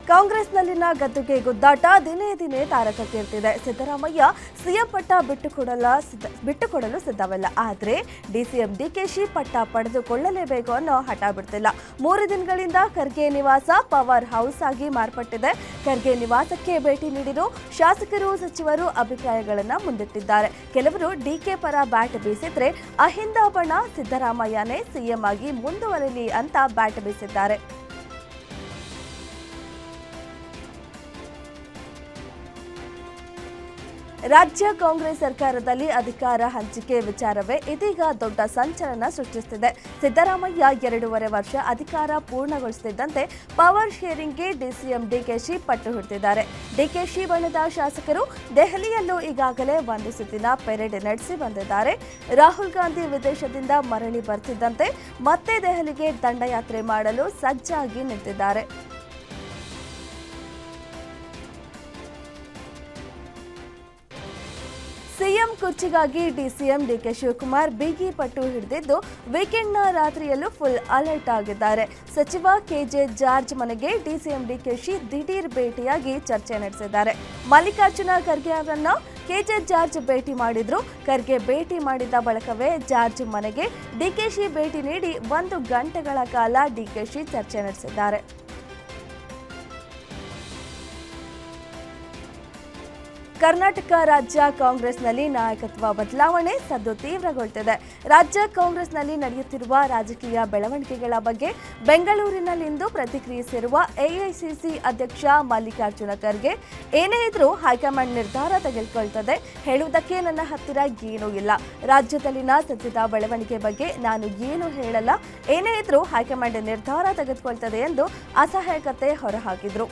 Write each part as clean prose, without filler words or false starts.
ಕಾಂಗ್ರೆಸ್ನಲ್ಲಿನ ಗದ್ದುಗೆ ಗುದ್ದಾಟ ದಿನೇ ದಿನೇ ತಾರಕಕ್ಕೇರ್ತಿದೆ. ಸಿದ್ದರಾಮಯ್ಯ ಸಿಎಂ ಪಟ್ಟ ಬಿಟ್ಟುಕೊಡಲು ಸಿದ್ಧವಿಲ್ಲ. ಆದರೆ ಡಿಸಿಎಂ ಡಿಕೆಶಿ ಪಟ್ಟ ಪಡೆದುಕೊಳ್ಳಲೇಬೇಕು ಅನ್ನೋ ಹಠ ಬಿಡ್ತಿಲ್ಲ. 3 ದಿನಗಳಿಂದ ಖರ್ಗೆ ನಿವಾಸ ಪವರ್ ಹೌಸ್ ಆಗಿ ಮಾರ್ಪಟ್ಟಿದೆ. ಖರ್ಗೆ ನಿವಾಸಕ್ಕೆ ಭೇಟಿ ನೀಡಿರೋ ಶಾಸಕರು ಸಚಿವರು ಅಭಿಪ್ರಾಯಗಳನ್ನು ಮುಂದಿಟ್ಟಿದ್ದಾರೆ. ಕೆಲವರು ಡಿಕೆ ಪರ ಬ್ಯಾಟ್ ಬೀಸಿದ್ರೆ ಅಹಿಂದ ಬಣ ಸಿದ್ದರಾಮಯ್ಯನೇ ಸಿಎಂ ಆಗಿ ಮುಂದುವರಿಲಿ ಅಂತ ಬ್ಯಾಟ್ ಬೀಸಿದ್ದಾರೆ. ರಾಜ್ಯ ಕಾಂಗ್ರೆಸ್ ಸರ್ಕಾರದಲ್ಲಿ ಅಧಿಕಾರ ಹಂಚಿಕೆ ವಿಚಾರವೇ ಇದೀಗ ದೊಡ್ಡ ಸಂಚಲನ ಸೃಷ್ಟಿಸುತ್ತಿದೆ. ಸಿದ್ದರಾಮಯ್ಯ 2.5 ವರ್ಷ ಅಧಿಕಾರ ಪೂರ್ಣಗೊಳಿಸುತ್ತಿದ್ದಂತೆ ಪವರ್ ಶೇರಿಂಗ್ಗೆ ಡಿಸಿಎಂ ಡಿಕೆಶಿ ಪಟ್ಟು ಹಿಡಿದಿದ್ದಾರೆ. ಡಿಕೆಶಿ ಬಣದ ಶಾಸಕರು ದೆಹಲಿಯಲ್ಲೂ ಈಗಾಗಲೇ 1 ಸುತ್ತಿನ ಪೆರೇಡ್ ನಡೆಸಿ ಬಂದಿದ್ದಾರೆ. ರಾಹುಲ್ ಗಾಂಧಿ ವಿದೇಶದಿಂದ ಮರಳಿ ಬರ್ತಿದ್ದಂತೆ ಮತ್ತೆ ದೆಹಲಿಗೆ ದಂಡಯಾತ್ರೆ ಮಾಡಲು ಸಜ್ಜಾಗಿ ನಿಂತಿದ್ದಾರೆ. ಸಿಎಂ ಕುರ್ಚಿಗಾಗಿ ಡಿಸಿಎಂ ಡಿಕೆ ಶಿವಕುಮಾರ್ ಬಿಗಿ ಪಟ್ಟು ಹಿಡಿದಿದ್ದು ವೀಕೆಂಡ್ನ ರಾತ್ರಿಯಲ್ಲೂ ಫುಲ್ ಅಲರ್ಟ್ ಆಗಿದ್ದಾರೆ. ಸಚಿವ ಕೆಜೆ ಜಾರ್ಜ್ ಮನೆಗೆ ಡಿಸಿಎಂ ಡಿಕೆಶಿ ದಿಢೀರ್ ಭೇಟಿಯಾಗಿ ಚರ್ಚೆ ನಡೆಸಿದ್ದಾರೆ. ಮಲ್ಲಿಕಾರ್ಜುನ ಖರ್ಗೆ ಅವರನ್ನ ಕೆಜೆ ಜಾರ್ಜ್ ಭೇಟಿ ಮಾಡಿದ್ರು. ಖರ್ಗೆ ಭೇಟಿ ಮಾಡಿದ ಬಳಿಕವೇ ಜಾರ್ಜ್ ಮನೆಗೆ ಡಿಕೆಶಿ ಭೇಟಿ ನೀಡಿ 1 ಗಂಟೆಗಳ ಕಾಲ ಡಿಕೆಶಿ ಚರ್ಚೆ ನಡೆಸಿದ್ದಾರೆ. ಕರ್ನಾಟಕ ರಾಜ್ಯ ಕಾಂಗ್ರೆಸ್ನಲ್ಲಿ ನಾಯಕತ್ವ ಬದಲಾವಣೆ ಸದ್ದು ತೀವ್ರಗೊಳ್ಳುತ್ತಿದೆ. ರಾಜ್ಯ ಕಾಂಗ್ರೆಸ್ನಲ್ಲಿ ನಡೆಯುತ್ತಿರುವ ರಾಜಕೀಯ ಬೆಳವಣಿಗೆಗಳ ಬಗ್ಗೆ ಬೆಂಗಳೂರಿನಲ್ಲಿಂದು ಪ್ರತಿಕ್ರಿಯಿಸಿರುವ ಎಐಸಿಸಿ ಅಧ್ಯಕ್ಷ ಮಲ್ಲಿಕಾರ್ಜುನ ಖರ್ಗೆ, ಏನೇ ಇದ್ರೂ ಹೈಕಮಾಂಡ್ ನಿರ್ಧಾರ ತೆಗೆದುಕೊಳ್ತದೆ, ಹೇಳುವುದಕ್ಕೆ ನನ್ನ ಹತ್ತಿರ ಏನೂ ಇಲ್ಲ. ರಾಜ್ಯದಲ್ಲಿನ ಸದ್ಯದ ಬೆಳವಣಿಗೆ ಬಗ್ಗೆ ನಾನು ಏನು ಹೇಳಲ್ಲ, ಏನೇ ಇದ್ರೂ ಹೈಕಮಾಂಡ್ ನಿರ್ಧಾರ ತೆಗೆದುಕೊಳ್ತದೆ ಎಂದು ಅಸಹಾಯಕತೆ ಹೊರಹಾಕಿದ್ರು.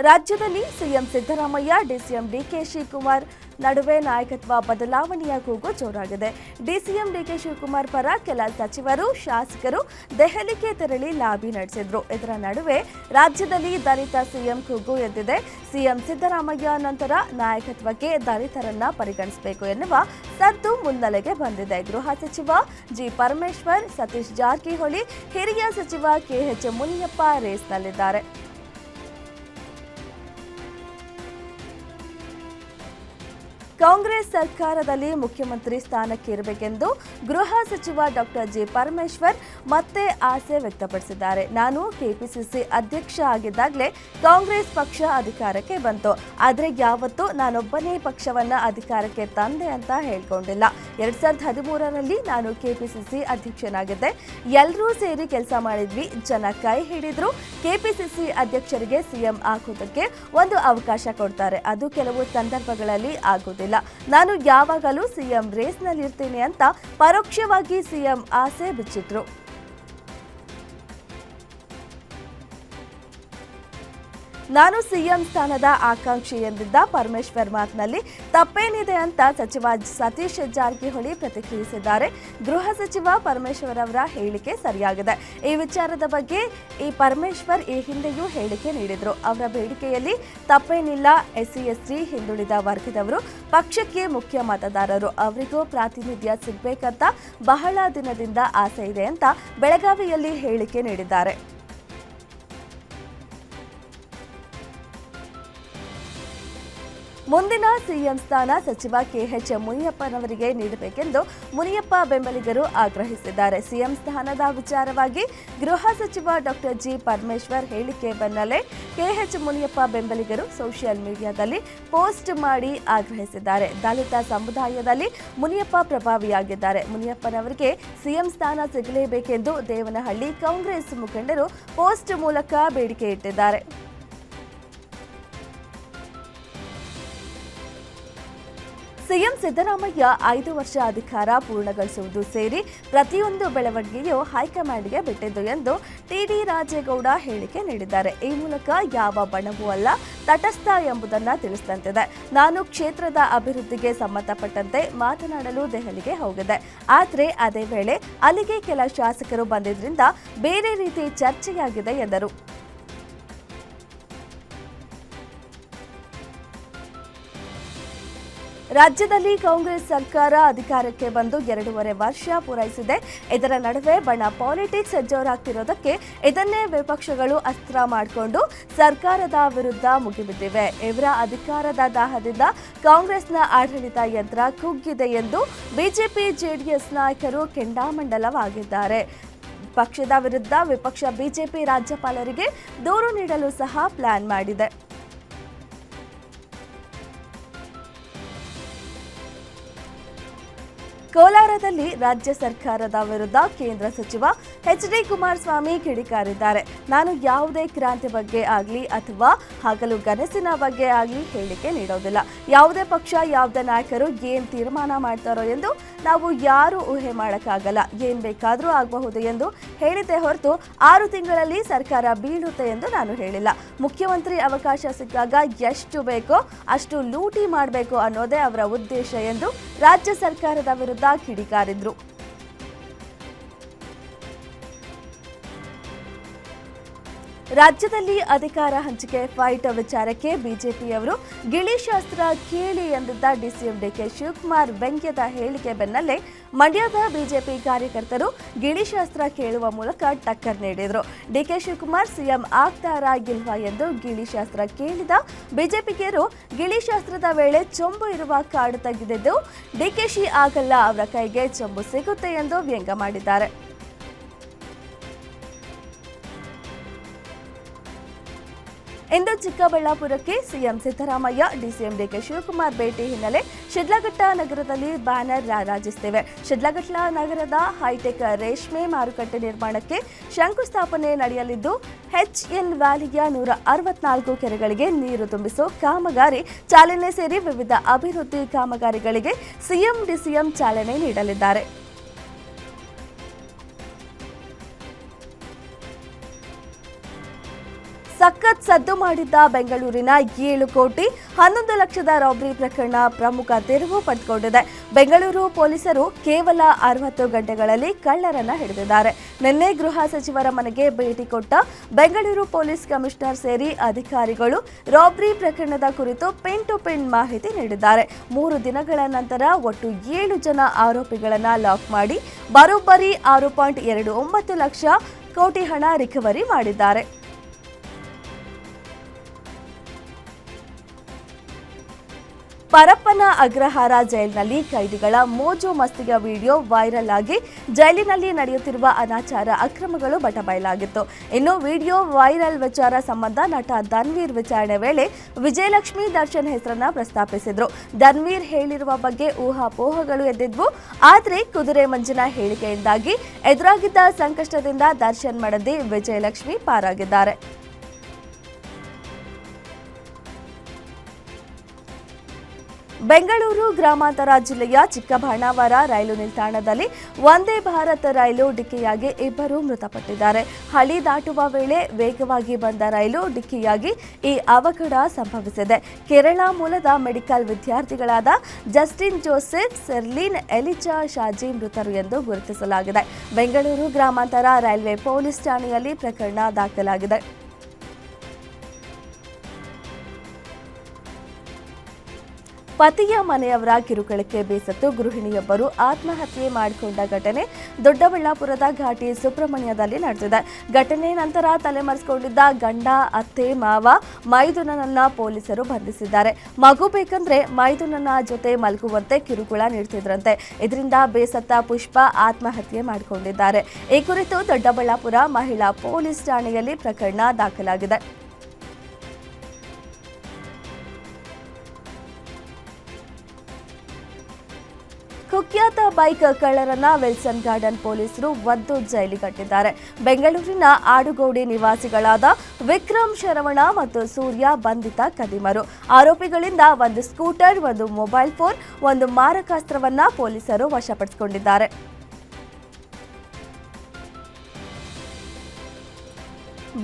ರಾಜ್ಯದಲ್ಲಿ CM Siddaramaiah DCM DK Shivakumar ನಡುವೆ ನಾಯಕತ್ವ ಬದಲಾವಣೆಯ ಕೂಗು ಜೋರಾಗಿದೆ. ಡಿಸಿಎಂ ಡಿಕೆ ಶಿವಕುಮಾರ್ ಪರ ಕೆಲ ಸಚಿವರು ಶಾಸಕರು ದೆಹಲಿಗೆ ತೆರಳಿ ಲಾಬಿ ನಡೆಸಿದ್ರು. ಇದರ ನಡುವೆ ರಾಜ್ಯದಲ್ಲಿ ದಲಿತ ಸಿಎಂ ಕೂಗು ಎದ್ದಿದೆ. ಸಿಎಂ ಸಿದ್ದರಾಮಯ್ಯ ನಂತರ ನಾಯಕತ್ವಕ್ಕೆ ದಲಿತರನ್ನ ಪರಿಗಣಿಸಬೇಕು ಎನ್ನುವ ಸದ್ದು ಮುನ್ನೆಲೆಗೆ ಬಂದಿದೆ. ಗೃಹ ಸಚಿವ ಜಿ ಪರಮೇಶ್ವರ್, ಸತೀಶ್ ಜಾರಕಿಹೊಳಿ, ಹಿರಿಯ ಸಚಿವ ಕೆಎಚ್ ಮುನಿಯಪ್ಪ ರೇಸ್ನಲ್ಲಿದ್ದಾರೆ. ಕಾಂಗ್ರೆಸ್ ಸರ್ಕಾರದಲ್ಲಿ ಮುಖ್ಯಮಂತ್ರಿ ಸ್ಥಾನಕ್ಕೇರಬೇಕೆಂದು ಗೃಹ ಸಚಿವ ಡಾಕ್ಟರ್ ಜಿ ಪರಮೇಶ್ವರ್ ಮತ್ತೆ ಆಸೆ ವ್ಯಕ್ತಪಡಿಸಿದ್ದಾರೆ. ನಾನು ಕೆಪಿಸಿಸಿ ಅಧ್ಯಕ್ಷ ಆಗಿದ್ದಾಗಲೇ ಕಾಂಗ್ರೆಸ್ ಪಕ್ಷ ಅಧಿಕಾರಕ್ಕೆ ಬಂತು. ಆದರೆ ಯಾವತ್ತೂ ನಾನೊಬ್ಬನೇ ಪಕ್ಷವನ್ನ ಅಧಿಕಾರಕ್ಕೆ ತಂದೆ ಅಂತ ಹೇಳ್ಕೊಂಡಿಲ್ಲ. 2013ರಲ್ಲಿ ನಾನು ಕೆಪಿಸಿಸಿ ಅಧ್ಯಕ್ಷನಾಗಿದ್ದೆ. ಎಲ್ಲರೂ ಸೇರಿ ಕೆಲಸ ಮಾಡಿದ್ವಿ. ಜನ ಕೈ ಹಿಡಿದ್ರು. ಕೆಪಿಸಿಸಿ ಅಧ್ಯಕ್ಷರಿಗೆ ಸಿಎಂ ಆಗೋದಕ್ಕೆ ಒಂದು ಅವಕಾಶ ಕೊಡ್ತಾರೆ. ಅದು ಕೆಲವು ಸಂದರ್ಭಗಳಲ್ಲಿ ಆಗೋದಿಲ್ಲ. ನಾನು ಯಾವಾಗಲೂ ಸಿಎಂ ರೇಸ್ನಲ್ಲಿರ್ತೀನಿ ಅಂತ ಪರೋಕ್ಷವಾಗಿ ಸಿಎಂ ಆಸೆ ಬಿಚ್ಚಿಟ್ರು. ನಾನು ಸಿಎಂ ಸ್ಥಾನದ ಆಕಾಂಕ್ಷಿ ಎಂದಿದ್ದ ಪರಮೇಶ್ವರ್ ಮಾತಿನಲ್ಲಿ ತಪ್ಪೇನಿದೆ ಅಂತ ಸಚಿವ ಸತೀಶ್ ಜಾರಕಿಹೊಳಿ ಪ್ರತಿಕ್ರಿಯಿಸಿದ್ದಾರೆ. ಗೃಹ ಸಚಿವ ಪರಮೇಶ್ವರ್ ಅವರ ಹೇಳಿಕೆ ಸರಿಯಾಗಿದೆ. ಈ ವಿಚಾರದ ಬಗ್ಗೆ ಪರಮೇಶ್ವರ್ ಈ ಹಿಂದೆಯೂ ಹೇಳಿಕೆ ನೀಡಿದ್ರು. ಅವರ ಬೇಡಿಕೆಯಲ್ಲಿ ತಪ್ಪೇನಿಲ್ಲ. SC ST ಹಿಂದುಳಿದ ವರ್ಗದವರು ಪಕ್ಷಕ್ಕೆ ಮುಖ್ಯ ಮತದಾರರು, ಅವರಿಗೂ ಪ್ರಾತಿನಿಧ್ಯ ಸಿಗಬೇಕಂತ ಬಹಳ ದಿನದಿಂದ ಆಸೆ ಇದೆ ಅಂತ ಬೆಳಗಾವಿಯಲ್ಲಿ ಹೇಳಿಕೆ ನೀಡಿದ್ದಾರೆ. ಮುಂದಿನ ಸಿಎಂ ಸ್ಥಾನ ಸಚಿವ ಕೆಎಚ್ ಮುನಿಯಪ್ಪನವರಿಗೆ ನೀಡಬೇಕೆಂದು ಮುನಿಯಪ್ಪ ಬೆಂಬಲಿಗರು ಆಗ್ರಹಿಸಿದ್ದಾರೆ. ಸಿಎಂ ಸ್ಥಾನದ ವಿಚಾರವಾಗಿ ಗೃಹ ಸಚಿವ ಡಾಕ್ಟರ್ ಜಿ ಪರಮೇಶ್ವರ್ ಹೇಳಿಕೆ ಬೆನ್ನಲ್ಲೇ ಕೆಎಚ್ ಮುನಿಯಪ್ಪ ಬೆಂಬಲಿಗರು ಸೋಷಿಯಲ್ ಮೀಡಿಯಾದಲ್ಲಿ ಪೋಸ್ಟ್ ಮಾಡಿ ಆಗ್ರಹಿಸಿದ್ದಾರೆ. ದಲಿತ ಸಮುದಾಯದಲ್ಲಿ ಮುನಿಯಪ್ಪ ಪ್ರಭಾವಿಯಾಗಿದ್ದಾರೆ. ಮುನಿಯಪ್ಪನವರಿಗೆ ಸಿಎಂ ಸ್ಥಾನ ಸಿಗಲೇಬೇಕೆಂದು ದೇವನಹಳ್ಳಿ ಕಾಂಗ್ರೆಸ್ ಮುಖಂಡರು ಪೋಸ್ಟ್ ಮೂಲಕ ಬೇಡಿಕೆ ಇಟ್ಟಿದ್ದಾರೆ. ಸಿಎಂ ಸಿದ್ದರಾಮಯ್ಯ 5 ವರ್ಷ ಅಧಿಕಾರ ಪೂರ್ಣಗೊಳಿಸುವುದು ಸೇರಿ ಪ್ರತಿಯೊಂದು ಬೆಳವಣಿಗೆಯೂ ಹೈಕಮಾಂಡ್ಗೆ ಬಿಟ್ಟಿದ್ದು ಎಂದು ಟಿಡಿ ರಾಜೇಗೌಡ ಹೇಳಿಕೆ ನೀಡಿದ್ದಾರೆ. ಈ ಮೂಲಕ ಯಾವ ಬಣವೂ ಅಲ್ಲ, ತಟಸ್ಥ ಎಂಬುದನ್ನು ತಿಳಿಸಿದಂತಿದೆ. ನಾನು ಕ್ಷೇತ್ರದ ಅಭಿವೃದ್ಧಿಗೆ ಸಂಬಂಧಪಟ್ಟಂತೆ ಮಾತನಾಡಲು ದೆಹಲಿಗೆ ಹೋಗಿದೆ. ಆದರೆ ಅದೇ ವೇಳೆ ಅಲ್ಲಿಗೆ ಕೆಲ ಶಾಸಕರು ಬಂದಿದ್ದರಿಂದ ಬೇರೆ ರೀತಿ ಚರ್ಚೆಯಾಗಿದೆ ಎಂದರು. ರಾಜ್ಯದಲ್ಲಿ ಕಾಂಗ್ರೆಸ್ ಸರ್ಕಾರ ಅಧಿಕಾರಕ್ಕೆ ಬಂದು 2.5 ವರ್ಷ ಪೂರೈಸಿದೆ. ಇದರ ನಡುವೆ ಬಣ ಪಾಲಿಟಿಕ್ಸ್ ಜೋರಾಗ್ತಿರೋದಕ್ಕೆ ಇದನ್ನೇ ವಿಪಕ್ಷಗಳು ಅಸ್ತ್ರ ಮಾಡಿಕೊಂಡು ಸರ್ಕಾರದ ವಿರುದ್ಧ ಮುಗಿಬಿದ್ದಿವೆ. ಇವರ ಅಧಿಕಾರದ ದಾಹದಿಂದ ಕಾಂಗ್ರೆಸ್ನ ಆಡಳಿತ ಯಂತ್ರ ಕುಗ್ಗಿದೆ ಎಂದು ಬಿಜೆಪಿ ಜೆಡಿಎಸ್ ನಾಯಕರು ಕೆಂಡಾಮಂಡಲವಾಗಿದ್ದಾರೆ. ಪಕ್ಷದ ವಿರುದ್ಧ ವಿಪಕ್ಷ ಬಿಜೆಪಿ ರಾಜ್ಯಪಾಲರಿಗೆ ದೂರು ನೀಡಲು ಸಹ ಪ್ಲಾನ್ ಮಾಡಿದೆ. ಕೋಲಾರದಲ್ಲಿ ರಾಜ್ಯ ಸರ್ಕಾರದ ವಿರುದ್ಧ ಕೇಂದ್ರ ಸಚಿವ ಎಚ್.ಡಿ. ಕುಮಾರಸ್ವಾಮಿ ಕಿಡಿಕಾರಿದ್ದಾರೆ. ನಾನು ಯಾವುದೇ ಕ್ರಾಂತಿ ಬಗ್ಗೆ ಆಗಲಿ ಅಥವಾ ಹಗಲು ಕನಸಿನ ಬಗ್ಗೆ ಆಗಲಿ ಹೇಳಿಕೆ ನೀಡೋದಿಲ್ಲ. ಯಾವುದೇ ಪಕ್ಷ ಯಾವುದೇ ನಾಯಕರು ಏನ್ ತೀರ್ಮಾನ ಮಾಡ್ತಾರೋ ಎಂದು ನಾವು ಯಾರು ಊಹೆ ಮಾಡೋಕ್ಕಾಗಲ್ಲ. ಏನ್ ಬೇಕಾದರೂ ಆಗಬಹುದು ಎಂದು ಹೇಳಿದ್ದೆ ಹೊರತು 6 ತಿಂಗಳಲ್ಲಿ ಸರ್ಕಾರ ಬೀಳುತ್ತೆ ಎಂದು ನಾನು ಹೇಳಿಲ್ಲ. ಮುಖ್ಯಮಂತ್ರಿ ಅವಕಾಶ ಸಿಕ್ಕಾಗ ಎಷ್ಟು ಬೇಕೋ ಅಷ್ಟು ಲೂಟಿ ಮಾಡಬೇಕು ಅನ್ನೋದೇ ಅವರ ಉದ್ದೇಶ ಎಂದು ರಾಜ್ಯ ಸರ್ಕಾರದ ವಿರುದ್ಧ ಕಿಡಿಕಾರಿದ್ರು. ರಾಜ್ಯದಲ್ಲಿ ಅಧಿಕಾರ ಹಂಚಿಕೆ ಫೈಟ್ ವಿಚಾರಕ್ಕೆ ಬಿಜೆಪಿಯವರು ಗಿಳಿಶಾಸ್ತ್ರ ಕೇಳಿ ಎಂದಿದ್ದ ಡಿಸಿಎಂ ಡಿಕೆ ಶಿವಕುಮಾರ್ ವ್ಯಂಗ್ಯದ ಹೇಳಿಕೆ ಬೆನ್ನಲ್ಲೇ ಮಂಡ್ಯದ ಬಿಜೆಪಿ ಕಾರ್ಯಕರ್ತರು ಗಿಳಿಶಾಸ್ತ್ರ ಕೇಳುವ ಮೂಲಕ ಟಕ್ಕರ್ ನೀಡಿದರು. ಡಿಕೆ ಶಿವಕುಮಾರ್ ಸಿಎಂ ಆಗ್ತಾರಾ ಇಲ್ವಾ ಎಂದು ಗಿಳಿಶಾಸ್ತ್ರ ಕೇಳಿದ ಬಿಜೆಪಿಗರು ಗಿಳಿಶಾಸ್ತ್ರದ ವೇಳೆ ಚೊಂಬು ಇರುವ ಕಾರ್ಡ್ ತೆಗೆದಿದ್ದು ಡಿಕೆಶಿ ಆಗಲ್ಲ, ಅವರ ಕೈಗೆ ಚೊಂಬು ಸಿಗುತ್ತೆ ಎಂದು ವ್ಯಂಗ್ಯ ಮಾಡಿದ್ದಾರೆ. ಇಂದು ಚಿಕ್ಕಬಳ್ಳಾಪುರಕ್ಕೆ CM Siddaramaiah, DCM DK Shivakumar ಭೇಟಿ ಹಿನ್ನೆಲೆ ಶಿಡ್ಲಘಟ್ಟ ನಗರದಲ್ಲಿ ಬ್ಯಾನರ್ ರಾರಾಜಿಸುತ್ತಿವೆ. ಶಿಡ್ಲಘಟ್ಟ ನಗರದ ಹೈಟೆಕ್ ರೇಷ್ಮೆ ಮಾರುಕಟ್ಟೆ ನಿರ್ಮಾಣಕ್ಕೆ ಶಂಕುಸ್ಥಾಪನೆ ನಡೆಯಲಿದ್ದು ಎಚ್ಎನ್ ವ್ಯಾಲಿಯ 164 ಕೆರೆಗಳಿಗೆ ನೀರು ತುಂಬಿಸುವ ಕಾಮಗಾರಿ ಚಾಲನೆ ಸೇರಿ ವಿವಿಧ ಅಭಿವೃದ್ಧಿ ಕಾಮಗಾರಿಗಳಿಗೆ ಸಿಎಂ ಡಿಸಿಎಂ ಚಾಲನೆ ನೀಡಲಿದ್ದಾರೆ. ಸಖತ್ ಸದ್ದು ಮಾಡಿದ್ದ ಬೆಂಗಳೂರಿನ 7 ಕೋಟಿ 11 ಲಕ್ಷದ ರಾಬರಿ ಪ್ರಕರಣ ಪ್ರಮುಖ ತಿರುವು ಪಡೆದುಕೊಂಡಿದೆ. ಬೆಂಗಳೂರು ಪೊಲೀಸರು ಕೇವಲ 60 ಗಂಟೆಗಳಲ್ಲಿ ಕಳ್ಳರನ್ನ ಹಿಡಿದಿದ್ದಾರೆ. ನಿನ್ನೆ ಗೃಹ ಸಚಿವರ ಮನೆಗೆ ಭೇಟಿ ಕೊಟ್ಟ ಬೆಂಗಳೂರು ಪೊಲೀಸ್ ಕಮಿಷನರ್ ಸೇರಿ ಅಧಿಕಾರಿಗಳು ರಾಬರಿ ಪ್ರಕರಣದ ಕುರಿತು ಪಿನ್ ಟು ಪಿನ್ ಮಾಹಿತಿ ನೀಡಿದ್ದಾರೆ. 3 ದಿನಗಳ ನಂತರ ಒಟ್ಟು 7 ಜನ ಆರೋಪಿಗಳನ್ನ ಲಾಕ್ ಮಾಡಿ ಬರೋಬ್ಬರಿ 6.29 ಲಕ್ಷ ಕೋಟಿ ಹಣ ರಿಕವರಿ ಮಾಡಿದ್ದಾರೆ. ಪರಪ್ಪನ ಅಗ್ರಹಾರ ಜೈಲಿನಲ್ಲಿ ಕೈದಿಗಳ ಮೋಜು ಮಸ್ತಿಯ ವಿಡಿಯೋ ವೈರಲ್ ಆಗಿ ಜೈಲಿನಲ್ಲಿ ನಡೆಯುತ್ತಿರುವ ಅನಾಚಾರ ಅಕ್ರಮಗಳು ಬಟಬಯಲಾಗಿತ್ತು. ಇನ್ನು ವಿಡಿಯೋ ವೈರಲ್ ವಿಚಾರ ಸಂಬಂಧ ನಟ ಧನ್ವೀರ್ ವಿಚಾರಣೆ ವೇಳೆ ವಿಜಯಲಕ್ಷ್ಮಿ ದರ್ಶನ್ ಹೆಸರನ್ನ ಪ್ರಸ್ತಾಪಿಸಿದ್ರು. ಧನ್ವೀರ್ ಹೇಳಿರುವ ಬಗ್ಗೆ ಊಹಾಪೋಹಗಳು ಎದ್ದಿದ್ವು. ಆದರೆ ಕುದುರೆ ಮಂಜನ ಹೇಳಿಕೆಯಿಂದಾಗಿ ಎದುರಾಗಿದ್ದ ಸಂಕಷ್ಟದಿಂದ ದರ್ಶನ್ ಮಡದಿ ವಿಜಯಲಕ್ಷ್ಮಿ ಪಾರಾಗಿದ್ದಾರೆ. ಬೆಂಗಳೂರು ಗ್ರಾಮಾಂತರ ಜಿಲ್ಲೆಯ ಚಿಕ್ಕಬಾಣಾವರ ರೈಲು ನಿಲ್ದಾಣದಲ್ಲಿ ವಂದೇ ಭಾರತ್ ರೈಲು ಡಿಕ್ಕಿಯಾಗಿ 2 ಮೃತಪಟ್ಟಿದ್ದಾರೆ. ಹಳಿ ದಾಟುವ ವೇಳೆ ವೇಗವಾಗಿ ಬಂದ ರೈಲು ಡಿಕ್ಕಿಯಾಗಿ ಈ ಅವಘಡ ಸಂಭವಿಸಿದೆ. ಕೇರಳ ಮೂಲದ ಮೆಡಿಕಲ್ ವಿದ್ಯಾರ್ಥಿಗಳಾದ ಜಸ್ಟಿನ್ ಜೋಸೆಫ್, ಸೆರ್ಲಿನ್ ಎಲಿಚಾ ಶಾಜಿ ಮೃತರು ಎಂದು ಗುರುತಿಸಲಾಗಿದೆ. ಬೆಂಗಳೂರು ಗ್ರಾಮಾಂತರ ರೈಲ್ವೆ ಪೊಲೀಸ್ ಠಾಣೆಯಲ್ಲಿ ಪ್ರಕರಣ ದಾಖಲಾಗಿದೆ. ಪತಿಯ ಮನೆಯವರ ಕಿರುಕುಳಕ್ಕೆ ಬೇಸತ್ತು ಗೃಹಿಣಿಯೊಬ್ಬರು ಆತ್ಮಹತ್ಯೆ ಮಾಡಿಕೊಂಡ ಘಟನೆ ದೊಡ್ಡಬಳ್ಳಾಪುರದ ಘಾಟಿ ಸುಬ್ರಹ್ಮಣ್ಯದಲ್ಲಿ ನಡೆದಿದೆ. ಘಟನೆ ನಂತರ ತಲೆಮರೆಸಿಕೊಂಡಿದ್ದ ಗಂಡ, ಅತ್ತೆ, ಮಾವ ಮೈದುನನನ್ನ ಪೊಲೀಸರು ಬಂಧಿಸಿದ್ದಾರೆ. ಮಗು ಬೇಕಂದ್ರೆ ಮೈದುನನ ಜೊತೆ ಮಲಗುವಂತೆ ಕಿರುಕುಳ ನೀಡುತ್ತಿದ್ರಂತೆ. ಇದರಿಂದ ಬೇಸತ್ತ ಪುಷ್ಪ ಆತ್ಮಹತ್ಯೆ ಮಾಡಿಕೊಂಡಿದ್ದಾರೆ. ಈ ಕುರಿತು ದೊಡ್ಡಬಳ್ಳಾಪುರ ಮಹಿಳಾ ಪೊಲೀಸ್ ಠಾಣೆಯಲ್ಲಿ ಪ್ರಕರಣ ದಾಖಲಾಗಿದೆ. ಕುಖ್ಯಾತ ಬೈಕ್ ಕಳ್ಳರನ್ನ ವಿಲ್ಸನ್ ಗಾರ್ಡನ್ ಪೊಲೀಸರು ಒದ್ದು ಜೈಲಿಗಟ್ಟಿದ್ದಾರೆ. ಬೆಂಗಳೂರಿನ ಆಡುಗೋಡಿ ನಿವಾಸಿಗಳಾದ ವಿಕ್ರಮ್, ಶರವಣ ಮತ್ತು ಸೂರ್ಯ ಬಂಧಿತ ಕದಿಮರು. ಆರೋಪಿಗಳಿಂದ 1 ಸ್ಕೂಟರ್, 1 ಮೊಬೈಲ್ ಫೋನ್, 1 ಮಾರಕಾಸ್ತ್ರವನ್ನ ಪೊಲೀಸರು ವಶಪಡಿಸಿಕೊಂಡಿದ್ದಾರೆ.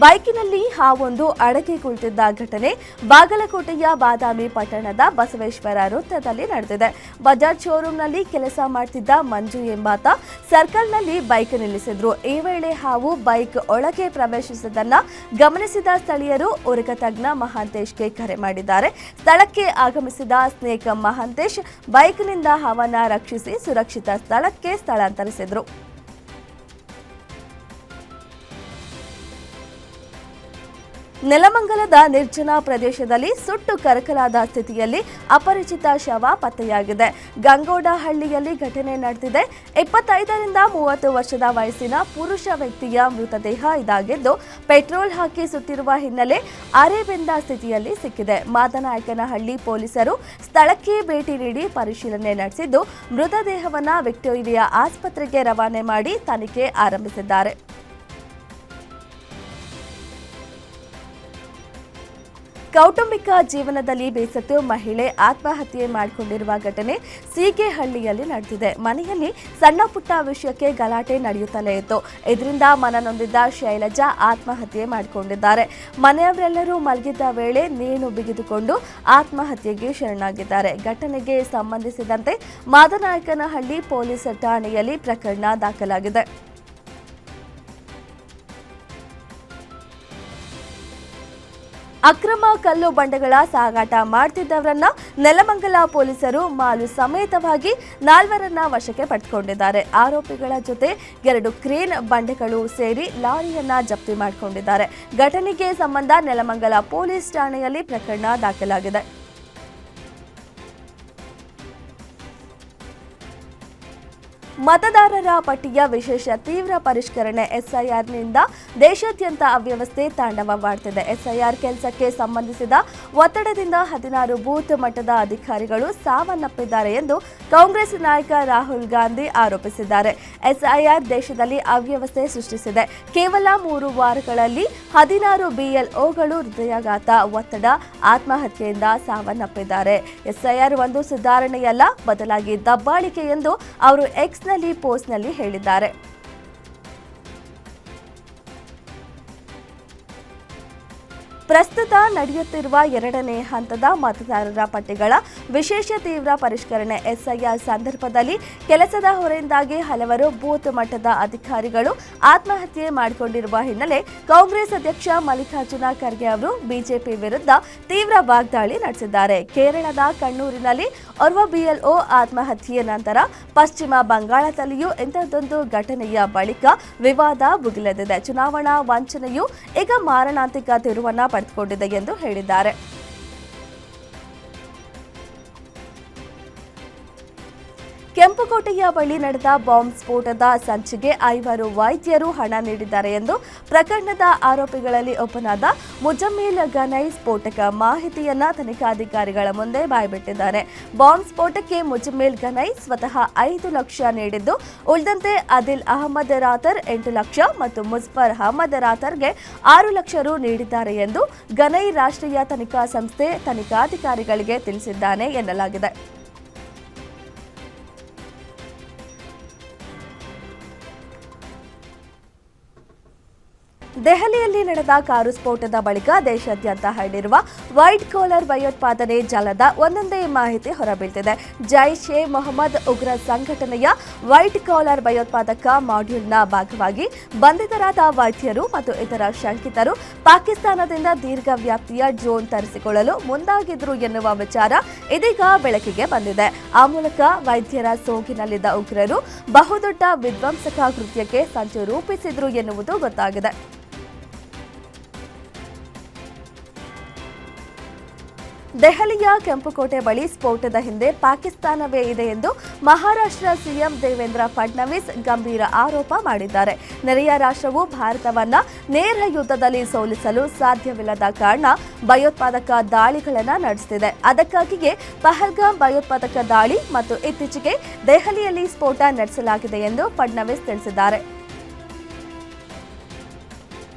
ಬೈಕಿನಲ್ಲಿ ಹಾವೊಂದು ಅಡಗಿ ಕುಳಿತಿದ್ದ ಘಟನೆ ಬಾಗಲಕೋಟೆಯ ಬಾದಾಮಿ ಪಟ್ಟಣದ ಬಸವೇಶ್ವರ ವೃತ್ತದಲ್ಲಿ ನಡೆದಿದೆ. ಬಜಾಜ್ ಶೋರೂಂನಲ್ಲಿ ಕೆಲಸ ಮಾಡ್ತಿದ್ದ ಮಂಜು ಎಂಬಾತ ಸರ್ಕಲ್ನಲ್ಲಿ ಬೈಕ್ ನಿಲ್ಲಿಸಿದ್ರು. ಈ ವೇಳೆ ಹಾವು ಬೈಕ್ ಒಳಗೆ ಪ್ರವೇಶಿಸಿದ್ದನ್ನ ಗಮನಿಸಿದ ಸ್ಥಳೀಯರು ಉರಗ ತಜ್ಞ ಮಹಾಂತೇಶ್ಗೆ ಕರೆ ಮಾಡಿದ್ದಾರೆ. ಸ್ಥಳಕ್ಕೆ ಆಗಮಿಸಿದ ಸ್ನೇಕ್ ಮಹಾಂತೇಶ್ ಬೈಕ್ನಿಂದ ಹಾವನ್ನ ರಕ್ಷಿಸಿ ಸುರಕ್ಷಿತ ಸ್ಥಳಕ್ಕೆ ಸ್ಥಳಾಂತರಿಸಿದ್ರು. ನೆಲಮಂಗಲದ ನಿರ್ಜನ ಪ್ರದೇಶದಲ್ಲಿ ಸುಟ್ಟು ಕರಕಲಾದ ಸ್ಥಿತಿಯಲ್ಲಿ ಅಪರಿಚಿತ ಶವ ಪತ್ತೆಯಾಗಿದೆ. ಗಂಗೋಡಹಳ್ಳಿಯಲ್ಲಿ ಘಟನೆ ನಡೆದಿದೆ. 25ರಿಂದ 30 ವರ್ಷದ ವಯಸ್ಸಿನ ಪುರುಷ ವ್ಯಕ್ತಿಯ ಮೃತದೇಹ ಇದಾಗಿದ್ದು ಪೆಟ್ರೋಲ್ ಹಾಕಿ ಸುಟ್ಟಿರುವ ಹಿನ್ನೆಲೆ ಅರೆಬೆಂದ ಸ್ಥಿತಿಯಲ್ಲಿ ಸಿಕ್ಕಿದೆ. ಮಾದನಾಯಕನಹಳ್ಳಿ ಪೊಲೀಸರು ಸ್ಥಳಕ್ಕೆ ಭೇಟಿ ನೀಡಿ ಪರಿಶೀಲನೆ ನಡೆಸಿದ್ದು ಮೃತದೇಹವನ್ನು ವಿಕ್ಟೋರಿಯಾ ಆಸ್ಪತ್ರೆಗೆ ರವಾನೆ ಮಾಡಿ ತನಿಖೆ ಆರಂಭಿಸಿದ್ದಾರೆ. ಕೌಟುಂಬಿಕ ಜೀವನದಲ್ಲಿ ಬೇಸತ್ತು ಮಹಿಳೆ ಆತ್ಮಹತ್ಯೆ ಮಾಡಿಕೊಂಡಿರುವ ಘಟನೆ ಸೀಗೆಹಳ್ಳಿಯಲ್ಲಿ ನಡೆದಿದೆ. ಮನೆಯಲ್ಲಿ ಸಣ್ಣ ಪುಟ್ಟ ವಿಷಯಕ್ಕೆ ಗಲಾಟೆ ನಡೆಯುತ್ತಲೇ ಇತ್ತು. ಇದರಿಂದ ಮನನೊಂದಿದ್ದ ಶೈಲಜಾ ಆತ್ಮಹತ್ಯೆ ಮಾಡಿಕೊಂಡಿದ್ದಾರೆ. ಮನೆಯವರೆಲ್ಲರೂ ಮಲಗಿದ್ದ ವೇಳೆ ನೇಣು ಬಿಗಿದುಕೊಂಡು ಆತ್ಮಹತ್ಯೆಗೆ ಶರಣಾಗಿದ್ದಾರೆ. ಘಟನೆಗೆ ಸಂಬಂಧಿಸಿದಂತೆ ಮಾದನಾಯಕನಹಳ್ಳಿ ಪೊಲೀಸ್ ಠಾಣೆಯಲ್ಲಿ ಪ್ರಕರಣ ದಾಖಲಾಗಿದೆ. ಅಕ್ರಮ ಕಲ್ಲು ಬಂಡೆಗಳ ಸಾಗಾಟ ಮಾಡ್ತಿದ್ದವರನ್ನ ನೆಲಮಂಗಲ ಪೊಲೀಸರು ಮಾಲು ಸಮೇತವಾಗಿ 4 ವಶಕ್ಕೆ ಪಡೆದುಕೊಂಡಿದ್ದಾರೆ. ಆರೋಪಿಗಳ ಜೊತೆ 2 ಕ್ರೇನ್ ಬಂಡೆಗಳು ಸೇರಿ ಲಾರಿಯನ್ನ ಜಪ್ತಿ ಮಾಡಿಕೊಂಡಿದ್ದಾರೆ. ಘಟನೆಗೆ ಸಂಬಂಧ ನೆಲಮಂಗಲ ಪೊಲೀಸ್ ಠಾಣೆಯಲ್ಲಿ ಪ್ರಕರಣ ದಾಖಲಾಗಿದೆ. ಮತದಾರರ ಪಟ್ಟಿಯ ವಿಶೇಷ ತೀವ್ರ ಪರಿಷ್ಕರಣೆ ಎಸ್ಐಆರ್ನಿಂದ ದೇಶಾದ್ಯಂತ ಅವ್ಯವಸ್ಥೆ ತಾಂಡವವಾಡ್ತಿದೆ. ಎಸ್ಐಆರ್ ಕೆಲಸಕ್ಕೆ ಸಂಬಂಧಿಸಿದ ಒತ್ತಡದಿಂದ 16 ಬೂತ್ ಮಟ್ಟದ ಅಧಿಕಾರಿಗಳು ಸಾವನ್ನಪ್ಪಿದ್ದಾರೆ ಎಂದು ಕಾಂಗ್ರೆಸ್ ನಾಯಕ ರಾಹುಲ್ ಗಾಂಧಿ ಆರೋಪಿಸಿದ್ದಾರೆ. ಎಸ್ಐಆರ್ ದೇಶದಲ್ಲಿ ಅವ್ಯವಸ್ಥೆ ಸೃಷ್ಟಿಸಿದೆ. ಕೇವಲ 3 ವಾರಗಳಲ್ಲಿ 16 ಬಿಎಲ್ಒಗಳು ಹೃದಯಾಘಾತ, ಒತ್ತಡ, ಆತ್ಮಹತ್ಯೆಯಿಂದ ಸಾವನ್ನಪ್ಪಿದ್ದಾರೆ. ಎಸ್ಐಆರ್ ಒಂದು ಸುಧಾರಣೆಯಲ್ಲ, ಬದಲಾಗಿ ದಬ್ಬಾಳಿಕೆ ಎಂದು ಅವರು ಎಕ್ಸ್ನಲ್ಲಿ ಪೋಸ್ಟ್ನಲ್ಲಿ ಹೇಳಿದ್ದಾರೆ. ಪ್ರಸ್ತುತ ನಡೆಯುತ್ತಿರುವ 2ನೇ ಹಂತದ ಮತದಾರರ ಪಟ್ಟಿಗಳ ವಿಶೇಷ ತೀವ್ರ ಪರಿಷ್ಕರಣೆ ಎಸ್ಐಆರ್ ಸಂದರ್ಭದಲ್ಲಿ ಕೆಲಸದ ಹೊರೆಯಿಂದಾಗಿ ಹಲವರು ಬೂತ್ ಮಟ್ಟದ ಅಧಿಕಾರಿಗಳು ಆತ್ಮಹತ್ಯೆ ಮಾಡಿಕೊಂಡಿರುವ ಹಿನ್ನೆಲೆ ಕಾಂಗ್ರೆಸ್ ಅಧ್ಯಕ್ಷ ಮಲ್ಲಿಕಾರ್ಜುನ ಖರ್ಗೆ ಅವರು ಬಿಜೆಪಿ ವಿರುದ್ಧ ತೀವ್ರ ವಾಗ್ದಾಳಿ ನಡೆಸಿದ್ದಾರೆ. ಕೇರಳದ ಕಣ್ಣೂರಿನಲ್ಲಿ ಓರ್ವ ಬಿಎಲ್ಒ ಆತ್ಮಹತ್ಯೆಯ ನಂತರ ಪಶ್ಚಿಮ ಬಂಗಾಳದಲ್ಲಿಯೂ ಇಂಥದ್ದೊಂದು ಘಟನೆಯ ಬಳಿಕ ವಿವಾದ ಭುಗಿಲೆದಿದೆ. ಚುನಾವಣಾ ವಂಚನೆಯು ಈಗ ಮಾರಣಾಂತಿಕ ತಿರುವನ್ನ ಪಡೆದುಕೊಂಡಿದೆ ಎಂದು ಹೇಳಿದ್ದಾರೆ. ಕೆಂಪುಕೋಟೆಯ ಬಳಿ ನಡೆದ ಬಾಂಬ್ ಸ್ಫೋಟದ ಸಂಚಿಗೆ 5 ವೈದ್ಯರು ಹಣ ನೀಡಿದ್ದಾರೆ ಎಂದು ಪ್ರಕರಣದ ಆರೋಪಿಗಳಲ್ಲಿ ಒಬ್ಬನಾದ ಮುಜಮ್ಮಿಲ್ ಗನೈ ಸ್ಫೋಟಕ ಮಾಹಿತಿಯನ್ನ ತನಿಖಾಧಿಕಾರಿಗಳ ಮುಂದೆ ಬಾಯ್ಬಿಟ್ಟಿದ್ದಾರೆ. ಬಾಂಬ್ ಸ್ಫೋಟಕ್ಕೆ ಮುಜಮ್ಮಿಲ್ ಗನೈ ಸ್ವತಃ 5 ಲಕ್ಷ ನೀಡಿದ್ದು, ಉಳಿದಂತೆ ಆದಿಲ್ ಅಹಮದ್ ರಾಥರ್ 8 ಲಕ್ಷ ಮತ್ತು ಮುಜಫರ್ ಅಹಮದ್ ರಾಥರ್ಗೆ 6 ಲಕ್ಷ ರು ನೀಡಿದ್ದಾರೆ ಎಂದು ಗನೈ ರಾಷ್ಟ್ರೀಯ ತನಿಖಾ ಸಂಸ್ಥೆ ತನಿಖಾಧಿಕಾರಿಗಳಿಗೆ ತಿಳಿಸಿದ್ದಾನೆ ಎನ್ನಲಾಗಿದೆ. ದೆಹಲಿಯಲ್ಲಿ ನಡೆದ ಕಾರು ಸ್ಫೋಟದ ಬಳಿಕ ದೇಶಾದ್ಯಂತ ಹರಡಿರುವ ವೈಟ್ ಕಾಲರ್ ಭಯೋತ್ಪಾದನೆ ಜಾಲದ ಒಂದೊಂದೇ ಮಾಹಿತಿ ಹೊರಬೀಳ್ತಿದೆ. ಜೈಷ್ ಎ ಮೊಹಮ್ಮದ್ ಉಗ್ರ ಸಂಘಟನೆಯ ವೈಟ್ ಕಾಲರ್ ಭಯೋತ್ಪಾದಕ ಮಾಡ್ಯೂಲ್ನ ಭಾಗವಾಗಿ ಬಂಧಿತರಾದ ವೈದ್ಯರು ಮತ್ತು ಇತರ ಶಂಕಿತರು ಪಾಕಿಸ್ತಾನದಿಂದ ದೀರ್ಘ ವ್ಯಾಪ್ತಿಯ ಡ್ರೋನ್ ತರಿಸಿಕೊಳ್ಳಲು ಮುಂದಾಗಿದ್ರು ಎನ್ನುವ ವಿಚಾರ ಇದೀಗ ಬೆಳಕಿಗೆ ಬಂದಿದೆ. ಆ ಮೂಲಕ ವೈದ್ಯರ ಸೋಗಿನಲ್ಲಿದ್ದ ಉಗ್ರರು ಬಹುದೊಡ್ಡ ವಿಧ್ವಂಸಕ ಕೃತ್ಯಕ್ಕೆ ಸಂಚು ರೂಪಿಸಿದ್ರು ಎನ್ನುವುದು ಗೊತ್ತಾಗಿದೆ. ದೆಹಲಿಯ ಕೆಂಪುಕೋಟೆ ಬಳಿ ಸ್ಫೋಟದ ಹಿಂದೆ ಪಾಕಿಸ್ತಾನವೇ ಇದೆ ಎಂದು ಮಹಾರಾಷ್ಟ್ರ ಸಿಎಂ ದೇವೇಂದ್ರ ಫಡ್ನವೀಸ್ ಗಂಭೀರ ಆರೋಪ ಮಾಡಿದ್ದಾರೆ. ನೆರೆಯ ರಾಷ್ಟ್ರವು ಭಾರತವನ್ನ ನೇರ ಯುದ್ಧದಲ್ಲಿ ಸೋಲಿಸಲು ಸಾಧ್ಯವಿಲ್ಲದ ಕಾರಣ ಭಯೋತ್ಪಾದಕ ದಾಳಿಗಳನ್ನು ನಡೆಸುತ್ತಿದೆ. ಅದಕ್ಕಾಗಿಯೇ ಪಹಲ್ಗಾಮ್ ಭಯೋತ್ಪಾದಕ ದಾಳಿ ಮತ್ತು ಇತ್ತೀಚೆಗೆ ದೆಹಲಿಯಲ್ಲಿ ಸ್ಫೋಟ ನಡೆಸಲಾಗಿದೆ ಎಂದು ಫಡ್ನವೀಸ್ ತಿಳಿಸಿದ್ದಾರೆ.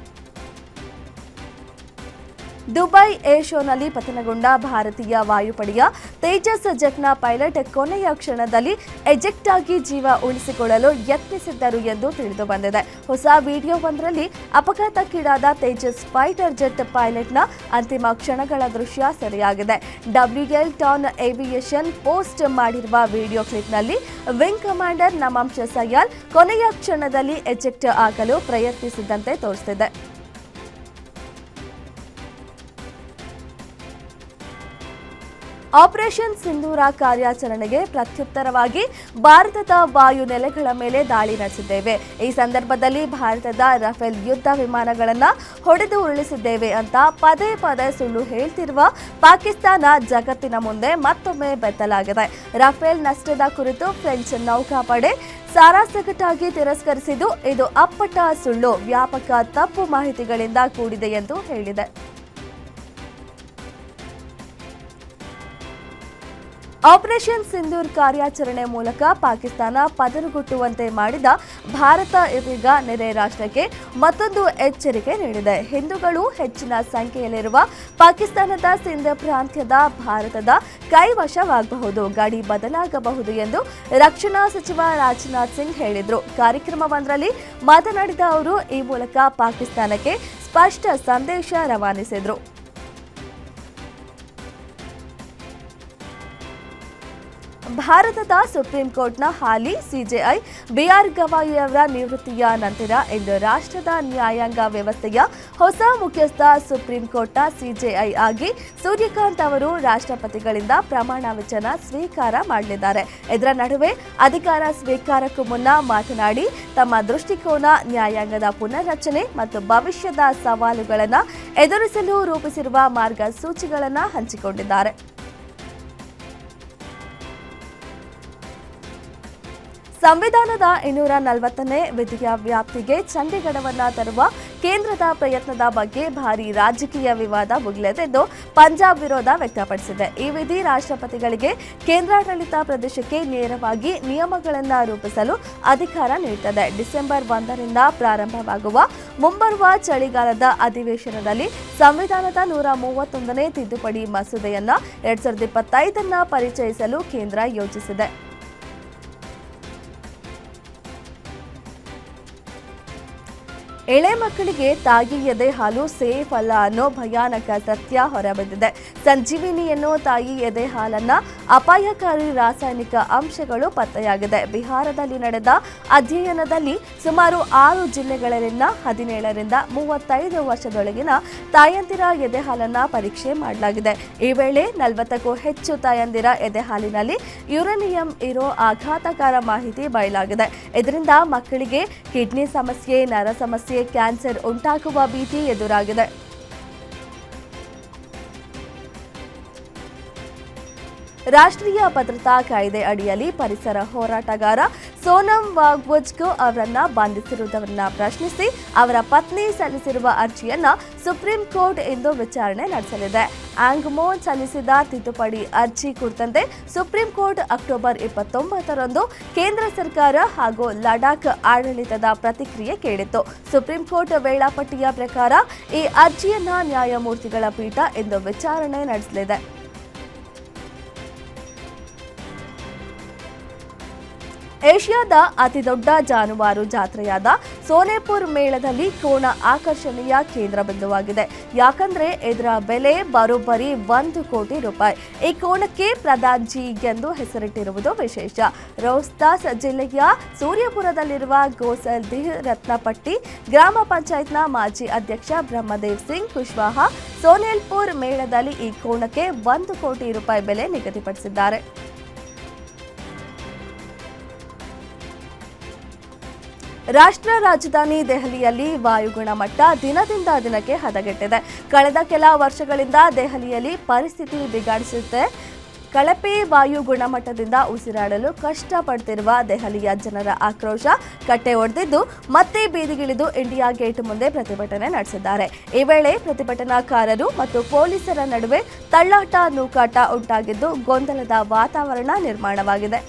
ದುಬೈ ಏರ್ ಶೋನಲ್ಲಿ ಪತನಗೊಂಡ ಭಾರತೀಯ ವಾಯುಪಡೆಯ ತೇಜಸ್ ಜೆಟ್ನ ಪೈಲಟ್ ಕೊನೆಯ ಕ್ಷಣದಲ್ಲಿ ಎಜೆಕ್ಟ್ ಆಗಿ ಜೀವ ಉಳಿಸಿಕೊಳ್ಳಲು ಯತ್ನಿಸಿದ್ದರು ಎಂದು ತಿಳಿದು ಬಂದಿದೆ. ಹೊಸ ವಿಡಿಯೋವೊಂದರಲ್ಲಿ ಅಪಘಾತಕ್ಕೀಡಾದ ತೇಜಸ್ ಫೈಟರ್ ಜೆಟ್ ಪೈಲಟ್ನ ಅಂತಿಮ ಕ್ಷಣಗಳ ದೃಶ್ಯ ಸೆರೆಯಾಗಿದೆ. WL ಟಾನ್ ಏವಿಯೇಷನ್ ಪೋಸ್ಟ್ ಮಾಡಿರುವ ವಿಡಿಯೋ ಕ್ಲಿಪ್ನಲ್ಲಿ ವಿಂಗ್ ಕಮಾಂಡರ್ ನಮಾಂಶ ಸಯಾಲ್ ಕೊನೆಯ ಕ್ಷಣದಲ್ಲಿ ಎಜೆಕ್ಟ್ ಆಗಲು ಪ್ರಯತ್ನಿಸಿದಂತೆ ತೋರಿಸಿದೆ. ಆಪರೇಷನ್ ಸಿಂಧೂರ ಕಾರ್ಯಾಚರಣೆಗೆ ಪ್ರತ್ಯುತ್ತರವಾಗಿ ಭಾರತದ ವಾಯು ನೆಲೆಗಳ ಮೇಲೆ ದಾಳಿ ನಡೆಸಿದ್ದೇವೆ. ಈ ಸಂದರ್ಭದಲ್ಲಿ ಭಾರತದ ರಫೇಲ್ ಯುದ್ಧ ವಿಮಾನಗಳನ್ನು ಹೊಡೆದು ಉರುಳಿಸಿದ್ದೇವೆ ಅಂತ ಪದೇ ಪದೇ ಸುಳ್ಳು ಹೇಳ್ತಿರುವ ಪಾಕಿಸ್ತಾನ ಜಗತ್ತಿನ ಮುಂದೆ ಮತ್ತೊಮ್ಮೆ ಬೆತ್ತಲಾಗಿದೆ. ರಫೇಲ್ ನಷ್ಟದ ಕುರಿತು ಫ್ರೆಂಚ್ ನೌಕಾಪಡೆ ಸಾರಾಸಗಟಾಗಿ ತಿರಸ್ಕರಿಸಿದ್ದು ಇದು ಅಪ್ಪಟ ಸುಳ್ಳು, ವ್ಯಾಪಕ ತಪ್ಪು ಮಾಹಿತಿಗಳಿಂದ ಕೂಡಿದೆ ಎಂದು ಹೇಳಿದೆ. ಆಪರೇಷನ್ ಸಿಂಧೂರ್ ಕಾರ್ಯಾಚರಣೆ ಮೂಲಕ ಪಾಕಿಸ್ತಾನ ಪದರುಗುಟ್ಟುವಂತೆ ಮಾಡಿದ ಭಾರತ ಇದೀಗ ನೆರೆ ರಾಷ್ಟ್ರಕ್ಕೆ ಮತ್ತೊಂದು ಎಚ್ಚರಿಕೆ ನೀಡಿದೆ. ಹಿಂದೂಗಳು ಹೆಚ್ಚಿನ ಸಂಖ್ಯೆಯಲ್ಲಿರುವ ಪಾಕಿಸ್ತಾನದ ಸಿಂಧ್ ಪ್ರಾಂತ್ಯದ ಭಾರತದ ಕೈವಶವಾಗಬಹುದು, ಗಡಿ ಬದಲಾಗಬಹುದು ಎಂದು ರಕ್ಷಣಾ ಸಚಿವ ರಾಜನಾಥ್ ಸಿಂಗ್ ಹೇಳಿದರು. ಕಾರ್ಯಕ್ರಮವೊಂದರಲ್ಲಿ ಮಾತನಾಡಿದ ಅವರು ಈ ಮೂಲಕ ಪಾಕಿಸ್ತಾನಕ್ಕೆ ಸ್ಪಷ್ಟ ಸಂದೇಶ ರವಾನಿಸಿದರು. ಭಾರತದ ಸುಪ್ರೀಂ ಕೋರ್ಟ್ನ ಹಾಲಿ ಸಿಜೆಐ ಬಿಆರ್ ಗವಾಯಿ ಅವರ ನಿವೃತ್ತಿಯ ನಂತರ ಇಂದು ರಾಷ್ಟ್ರದ ನ್ಯಾಯಾಂಗ ವ್ಯವಸ್ಥೆಯ ಹೊಸ ಮುಖ್ಯಸ್ಥ ಸುಪ್ರೀಂ ಕೋರ್ಟ್ನ ಸಿಜೆಐ ಆಗಿ ಸೂರ್ಯಕಾಂತ್ ಅವರು ರಾಷ್ಟ್ರಪತಿಗಳಿಂದ ಪ್ರಮಾಣ ವಚನ ಸ್ವೀಕಾರ ಮಾಡಲಿದ್ದಾರೆ. ಇದರ ನಡುವೆ ಅಧಿಕಾರ ಸ್ವೀಕಾರಕ್ಕೂ ಮುನ್ನ ಮಾತನಾಡಿ ತಮ್ಮ ದೃಷ್ಟಿಕೋನ, ನ್ಯಾಯಾಂಗದ ಪುನರ್ರಚನೆ ಮತ್ತು ಭವಿಷ್ಯದ ಸವಾಲುಗಳನ್ನು ಎದುರಿಸಲು ರೂಪಿಸಿರುವ ಮಾರ್ಗಸೂಚಿಗಳನ್ನು ಹಂಚಿಕೊಂಡಿದ್ದಾರೆ. ಸಂವಿಧಾನದ 240ನೇ ವಿಧಿಯ ವ್ಯಾಪ್ತಿಗೆ ಚಂಡೀಗಢವನ್ನು ತರುವ ಕೇಂದ್ರದ ಪ್ರಯತ್ನದ ಬಗ್ಗೆ ಭಾರೀ ರಾಜಕೀಯ ವಿವಾದ ಭುಗಿಲೆದೆದ್ದು ಪಂಜಾಬ್ ವಿರೋಧ ವ್ಯಕ್ತಪಡಿಸಿದೆ. ಈ ವಿಧಿ ರಾಷ್ಟ್ರಪತಿಗಳಿಗೆ ಕೇಂದ್ರಾಡಳಿತ ಪ್ರದೇಶಕ್ಕೆ ನೇರವಾಗಿ ನಿಯಮಗಳನ್ನು ರೂಪಿಸಲು ಅಧಿಕಾರ ನೀಡುತ್ತದೆ. ಡಿಸೆಂಬರ್ 1ರಿಂದ ಪ್ರಾರಂಭವಾಗುವ ಮುಂಬರುವ ಚಳಿಗಾಲದ ಅಧಿವೇಶನದಲ್ಲಿ ಸಂವಿಧಾನದ 131ನೇ ತಿದ್ದುಪಡಿ ಮಸೂದೆಯನ್ನು 2025 ಪರಿಚಯಿಸಲು ಕೇಂದ್ರ ಯೋಜಿಸಿದೆ. ಎಳೆ ಮಕ್ಕಳಿಗೆ ತಾಯಿ ಎದೆ ಹಾಲು ಸೇಫ್ ಅಲ್ಲ ಅನ್ನೋ ಭಯಾನಕ ಸತ್ಯ ಹೊರಬಿದ್ದಿದೆ. ಸಂಜೀವಿನಿ ಎನ್ನೋ ತಾಯಿ ಎದೆ ಹಾಲನ್ನ ಅಪಾಯಕಾರಿ ರಾಸಾಯನಿಕ ಅಂಶಗಳು ಪತ್ತೆಯಾಗಿದೆ. ಬಿಹಾರದಲ್ಲಿ ನಡೆದ ಅಧ್ಯಯನದಲ್ಲಿ ಸುಮಾರು 6 ಜಿಲ್ಲೆಗಳಲ್ಲಿನ 17ರಿಂದ 35 ವರ್ಷದೊಳಗಿನ ತಾಯಂದಿರ ಎದೆ ಹಾಲನ್ನ ಪರೀಕ್ಷೆ ಮಾಡಲಾಗಿದೆ. ಈ ವೇಳೆ 40ಕ್ಕೂ ಹೆಚ್ಚು ತಾಯಂದಿರ ಎದೆ ಹಾಲಿನಲ್ಲಿ ಯುರೇನಿಯಂ ಇರೋ ಆಘಾತಕಾರ ಮಾಹಿತಿ ಬಯಲಾಗಿದೆ. ಇದರಿಂದ ಮಕ್ಕಳಿಗೆ ಕಿಡ್ನಿ ಸಮಸ್ಯೆ, ನರ ಸಮಸ್ಯೆ, ಕ್ಯಾನ್ಸರ್ ಉಂಟಾಗುವ ಭೀತಿ ಎದುರಾಗಿದೆ. ರಾಷ್ಟ್ರೀಯ ಭದ್ರತಾ ಕಾಯ್ದೆ ಅಡಿಯಲ್ಲಿ ಪರಿಸರ ಹೋರಾಟಗಾರ ಸೋನಂ ವಾಂಗ್ಚುಕ್ ಅವರನ್ನ ಬಂಧಿಸಿರುವುದನ್ನು ಪ್ರಶ್ನಿಸಿ ಅವರ ಪತ್ನಿ ಸಲ್ಲಿಸಿರುವ ಅರ್ಜಿಯನ್ನ ಸುಪ್ರೀಂ ಕೋರ್ಟ್ ಇಂದು ವಿಚಾರಣೆ ನಡೆಸಲಿದೆ. ಆಂಗ್ಮೋನ್ ಸಲ್ಲಿಸಿದ ತಿದ್ದುಪಡಿ ಅರ್ಜಿ ಕುರಿತಂತೆ ಸುಪ್ರೀಂ ಕೋರ್ಟ್ ಅಕ್ಟೋಬರ್ 29ರಂದು ಕೇಂದ್ರ ಸರ್ಕಾರ ಹಾಗೂ ಲಡಾಖ್ ಆಡಳಿತದ ಪ್ರತಿಕ್ರಿಯೆ ಕೇಳಿತ್ತು. ಸುಪ್ರೀಂ ಕೋರ್ಟ್ ವೇಳಾಪಟ್ಟಿಯ ಪ್ರಕಾರ ಈ ಅರ್ಜಿಯನ್ನ ನ್ಯಾಯಮೂರ್ತಿಗಳ ಪೀಠ ಇಂದು ವಿಚಾರಣೆ ನಡೆಸಲಿದೆ. ಏಷ್ಯಾದ ಅತಿದೊಡ್ಡ ಜಾನುವಾರು ಜಾತ್ರೆಯಾದ ಸೋನೆಪುರ್ ಮೇಳದಲ್ಲಿ ಕೋಣ ಆಕರ್ಷಣೆಯ ಕೇಂದ್ರ ಬಿಂದುವಾಗಿದೆ. ಯಾಕಂದ್ರೆ ಇದರ ಬೆಲೆ ಬರೋಬ್ಬರಿ 1 ಕೋಟಿ ರೂಪಾಯಿ. ಈ ಕೋಣಕ್ಕೆ ಪ್ರಧಾನ್ ಜಿ ಎಂದು ಹೆಸರಿಟ್ಟಿರುವುದು ವಿಶೇಷ. ರೋಹ್ತಾಸ್ ಜಿಲ್ಲೆಯ ಸೂರ್ಯಪುರದಲ್ಲಿರುವ ಗೋಸಲ್ದಿಹ್ ರತ್ನಪಟ್ಟಿ ಗ್ರಾಮ ಪಂಚಾಯತ್ನ ಮಾಜಿ ಅಧ್ಯಕ್ಷ ಬ್ರಹ್ಮದೇವ್ ಸಿಂಗ್ ಕುಶ್ವಾಹಾ ಸೋನೆಪುರ್ ಮೇಳದಲ್ಲಿ ಈ ಕೋಣಕ್ಕೆ 1 ಕೋಟಿ ರೂಪಾಯಿ ಬೆಲೆ ನಿಗದಿಪಡಿಸಿದ್ದಾರೆ. ರಾಷ್ಟ್ರ ರಾಜಧಾನಿ ದೆಹಲಿಯಲ್ಲಿ ವಾಯು ಗುಣಮಟ್ಟ ದಿನದಿಂದ ದಿನಕ್ಕೆ ಹದಗೆಟ್ಟಿದೆ. ಕಳೆದ ಕೆಲ ವರ್ಷಗಳಿಂದ ದೆಹಲಿಯಲ್ಲಿ ಪರಿಸ್ಥಿತಿ ಬಿಗಡಿಸುತ್ತೆ. ಕಳಪೆ ವಾಯು ಗುಣಮಟ್ಟದಿಂದ ಉಸಿರಾಡಲು ಕಷ್ಟಪಡ್ತಿರುವ ದೆಹಲಿಯ ಜನರ ಆಕ್ರೋಶ ಕಟ್ಟೆ ಒಡೆದಿದ್ದು ಮತ್ತೆ ಬೀದಿಗಿಳಿದು ಇಂಡಿಯಾ ಗೇಟ್ ಮುಂದೆ ಪ್ರತಿಭಟನೆ ನಡೆಸಿದ್ದಾರೆ. ಈ ವೇಳೆ ಪ್ರತಿಭಟನಾಕಾರರು ಮತ್ತು ಪೊಲೀಸರ ನಡುವೆ ತಳ್ಳಾಟ, ನೂಕಾಟ ಉಂಟಾಗಿದ್ದು ಗೊಂದಲದ ವಾತಾವರಣ ನಿರ್ಮಾಣವಾಗಿದೆ.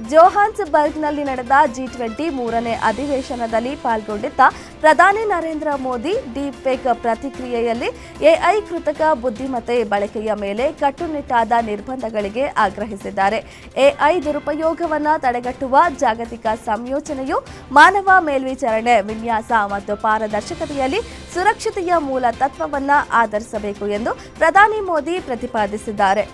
ಜೋಹಾನ್ಸ್ಬರ್ಗ್ನಲ್ಲಿ ನಡೆದ G20 ಮೂರನೇ ಅಧಿವೇಶನದಲ್ಲಿ ಪಾಲ್ಗೊಂಡಿದ್ದ ಪ್ರಧಾನಿ ನರೇಂದ್ರ ಮೋದಿ ಡೀಪ್ಫೇಕ್ ಪ್ರತಿಕ್ರಿಯೆಯಲ್ಲಿ ಎಐ ಕೃತಕ ಬುದ್ಧಿಮತ್ತೆ ಬಳಕೆಯ ಮೇಲೆ ಕಟ್ಟುನಿಟ್ಟಾದ ನಿರ್ಬಂಧಗಳಿಗೆ ಆಗ್ರಹಿಸಿದ್ದಾರೆ. ಎಐ ದುರುಪಯೋಗವನ್ನು ತಡೆಗಟ್ಟುವ ಜಾಗತಿಕ ಸಂಯೋಜನೆಯು ಮಾನವ ಮೇಲ್ವಿಚಾರಣೆ, ವಿನ್ಯಾಸ ಮತ್ತು ಪಾರದರ್ಶಕತೆಯಲ್ಲಿ ಸುರಕ್ಷತೆಯ ಮೂಲ ತತ್ವವನ್ನು ಆಧರಿಸಬೇಕು ಎಂದು ಪ್ರಧಾನಿ ಮೋದಿ ಪ್ರತಿಪಾದಿಸಿದ್ದಾರೆ.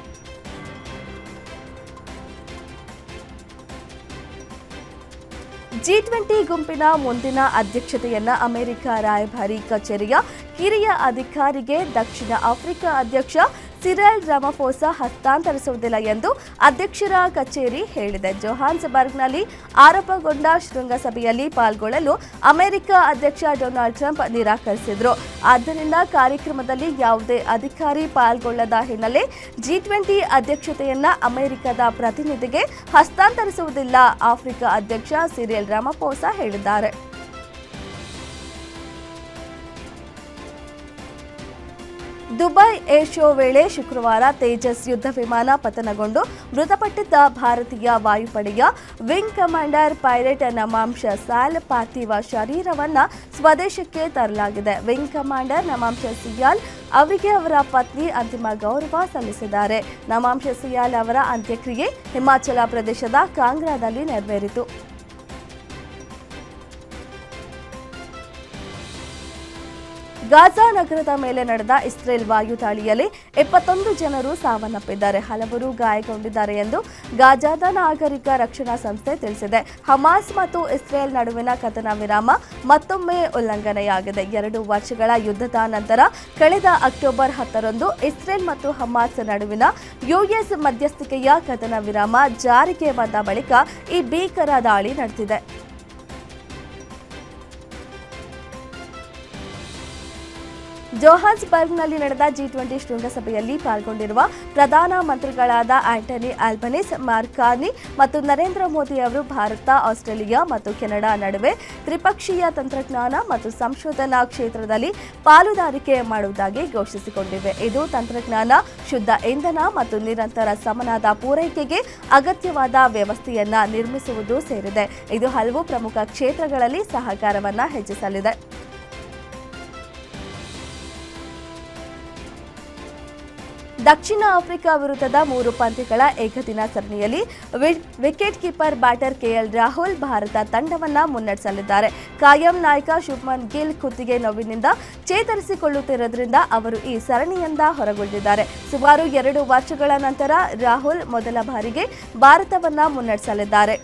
G20 ಗುಂಪಿನ ಮುಂದಿನ ಅಧ್ಯಕ್ಷತೆಯನ್ನ ಅಮೆರಿಕ ರಾಯಭಾರಿ ಕಚೇರಿಯ ಹಿರಿಯ ಅಧಿಕಾರಿಗೆ ದಕ್ಷಿಣ ಆಫ್ರಿಕಾ ಅಧ್ಯಕ್ಷ ಸಿರಿಲ್ ರಾಮಫೋಸಾ ಹಸ್ತಾಂತರಿಸುವುದಿಲ್ಲ ಎಂದು ಅಧ್ಯಕ್ಷರ ಕಚೇರಿ ಹೇಳಿದೆ. ಜೋಹಾನ್ಸ್ಬರ್ಗ್ನಲ್ಲಿ ಆರಂಭಗೊಂಡ ಶೃಂಗಸಭೆಯಲ್ಲಿ ಪಾಲ್ಗೊಳ್ಳಲು ಅಮೆರಿಕ ಅಧ್ಯಕ್ಷ ಡೊನಾಲ್ಡ್ ಟ್ರಂಪ್ ನಿರಾಕರಿಸಿದರು. ಆದ್ದರಿಂದ ಕಾರ್ಯಕ್ರಮದಲ್ಲಿ ಯಾವುದೇ ಅಧಿಕಾರಿ ಪಾಲ್ಗೊಳ್ಳದ ಹಿನ್ನೆಲೆ G20 ಅಧ್ಯಕ್ಷತೆಯನ್ನ ಅಮೆರಿಕದ ಪ್ರತಿನಿಧಿಗೆ ಹಸ್ತಾಂತರಿಸುವುದಿಲ್ಲ, ಆಫ್ರಿಕಾ ಅಧ್ಯಕ್ಷ ಸಿರಿಲ್ ರಾಮಫೋಸಾ ಹೇಳಿದ್ದಾರೆ. ದುಬೈ ಏರ್ ಶೋ ವೇಳೆ ಶುಕ್ರವಾರ ತೇಜಸ್ ಯುದ್ಧ ವಿಮಾನ ಪತನಗೊಂಡು ಮೃತಪಟ್ಟಿದ್ದ ಭಾರತೀಯ ವಾಯುಪಡೆಯ ವಿಂಗ್ ಕಮಾಂಡರ್ ಪೈಲಟ್ ನಮಾಂಶ ಸಿಯಾಲ್ ಪಾರ್ಥಿವ ಶರೀರವನ್ನು ಸ್ವದೇಶಕ್ಕೆ ತರಲಾಗಿದೆ. ವಿಂಗ್ ಕಮಾಂಡರ್ ನಮಾಂಶ ಸಿಯಾಲ್ ಅವರಿಗೆ ಅವರ ಪತ್ನಿ ಅಂತಿಮ ಗೌರವ ಸಲ್ಲಿಸಿದ್ದಾರೆ. ನಮಾಂಶ ಸಿಯಾಲ್ ಅವರ ಅಂತ್ಯಕ್ರಿಯೆ ಹಿಮಾಚಲ ಪ್ರದೇಶದ ಕಾಂಗ್ರಾದಲ್ಲಿ ನೆರವೇರಿತು. ಗಾಜಾ ನಗರದ ಮೇಲೆ ನಡೆದ ಇಸ್ರೇಲ್ ವಾಯು ದಾಳಿಯಲ್ಲಿ 21 ಜನರು ಸಾವನ್ನಪ್ಪಿದ್ದಾರೆ, ಹಲವರು ಗಾಯಗೊಂಡಿದ್ದಾರೆ ಎಂದು ಗಾಜಾದ ನಾಗರಿಕ ರಕ್ಷಣಾ ಸಂಸ್ಥೆ ತಿಳಿಸಿದೆ. ಹಮಾಸ್ ಮತ್ತು ಇಸ್ರೇಲ್ ನಡುವಿನ ಕದನ ವಿರಾಮ ಮತ್ತೊಮ್ಮೆ ಉಲ್ಲಂಘನೆಯಾಗಿದೆ. 2 ವರ್ಷಗಳ ಯುದ್ಧದ ನಂತರ ಕಳೆದ ಅಕ್ಟೋಬರ್ 10ರಂದು ಇಸ್ರೇಲ್ ಮತ್ತು ಹಮಾಸ್ ನಡುವಿನ ಯುಎಸ್ ಮಧ್ಯಸ್ಥಿಕೆಯ ಕದನ ವಿರಾಮ ಜಾರಿಗೆ ಬಂದ ಬಳಿಕ ಈ ಭೀಕರ ದಾಳಿ ನಡೆದಿದೆ. ಜೋಹಾನ್ಸ್ಬರ್ಗ್ನಲ್ಲಿ ನಡೆದ G20 ಶೃಂಗಸಭೆಯಲ್ಲಿ ಪಾಲ್ಗೊಂಡಿರುವ ಪ್ರಧಾನ ಮಂತ್ರಿಗಳಾದ ಆಂಟನಿ ಆಲ್ಬನೀಸ್, ಮಾರ್ಕ್ ಕಾರ್ನಿ ಮತ್ತು ನರೇಂದ್ರ ಮೋದಿ ಅವರು ಭಾರತ, ಆಸ್ಟ್ರೇಲಿಯಾ ಮತ್ತು ಕೆನಡಾ ನಡುವೆ ತ್ರಿಪಕ್ಷೀಯ ತಂತ್ರಜ್ಞಾನ ಮತ್ತು ಸಂಶೋಧನಾ ಕ್ಷೇತ್ರದಲ್ಲಿ ಪಾಲುದಾರಿಕೆ ಮಾಡುವುದಾಗಿ ಘೋಷಿಸಿಕೊಂಡಿವೆ. ಇದು ತಂತ್ರಜ್ಞಾನ, ಶುದ್ಧ ಇಂಧನ ಮತ್ತು ನಿರಂತರ ಸಮನಾದ ಪೂರೈಕೆಗೆ ಅಗತ್ಯವಾದ ವ್ಯವಸ್ಥೆಯನ್ನ ನಿರ್ಮಿಸುವುದು ಸೇರಿದೆ. ಇದು ಹಲವು ಪ್ರಮುಖ ಕ್ಷೇತ್ರಗಳಲ್ಲಿ ಸಹಕಾರವನ್ನು ಹೆಚ್ಚಿಸಲಿದೆ. ದಕ್ಷಿಣ ಆಫ್ರಿಕಾ ವಿರುದ್ಧದ 3 ಪಂದ್ಯಗಳ ಏಕದಿನ ಸರಣಿಯಲ್ಲಿ wicket keeper batter KL Rahul Bharat ತಂಡವನ್ನು ಮುನ್ನಡೆಸಲಿದ್ದಾರೆ. ಕಾಯಂ ನಾಯಕ ಶುಭ್ಮನ್ ಗಿಲ್ ಕುತ್ತಿಗೆ ನೋವಿನಿಂದ ಚೇತರಿಸಿಕೊಳ್ಳುತ್ತಿರುವುದರಿಂದ ಅವರು ಈ ಸರಣಿಯಿಂದ ಹೊರಗುಳಿದಿದ್ದಾರೆ. ಸುಮಾರು 2 ವರ್ಷಗಳ ನಂತರ ರಾಹುಲ್ ಮೊದಲ ಬಾರಿಗೆ ಭಾರತವನ್ನು ಮುನ್ನಡೆಸಲಿದ್ದಾರೆ.